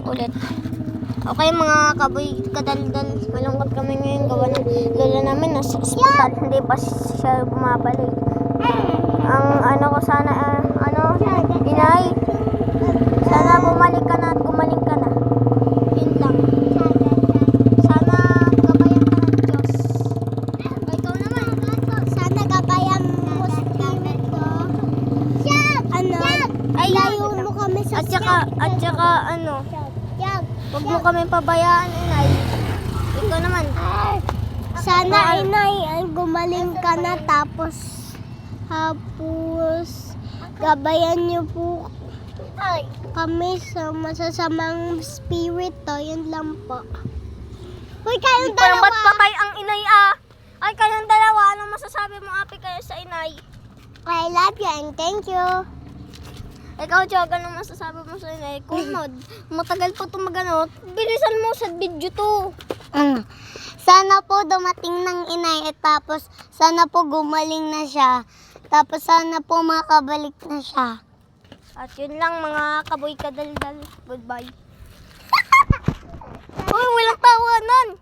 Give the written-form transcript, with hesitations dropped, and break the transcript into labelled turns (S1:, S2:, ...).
S1: ulit. Okay mga kaboy kadaldal, malungkot kami ngayon gawa ng lola namin nasa ospital, hindi pa siya bumabalik. Ang ano ko sana, inay, sana bumalik ka na at gumaling ka na. Yun lang. Sana gabayan ka ng Diyos. Ikaw naman.
S2: Sana gabayan mo spirit ko.
S1: Ay,
S2: Layo mo kami sa
S1: at saka huwag mo kami pabayaan, inay. Ikaw naman.
S2: Sana inay, gumaling ka na tapos gabayan niyo po kami sa masasamang spirit to. Yun lang po. Uy, kayong
S1: Parang ba't
S2: dalawa.
S1: patay ang inay Ay, kayong dalawa, anong masasabi mo api kayo sa inay?
S2: I love you and thank you.
S1: Ikaw, Chog, anong masasabi mo sa inay? Kunod, matagal pa ito maganot. Bilisan mo sa video to.
S2: Sana po dumating ng inay at tapos sana po gumaling na siya. Tapos sana po makabalik na siya.
S1: At yun lang mga kaboy kadaldal. Goodbye. Uy, walang tawanan.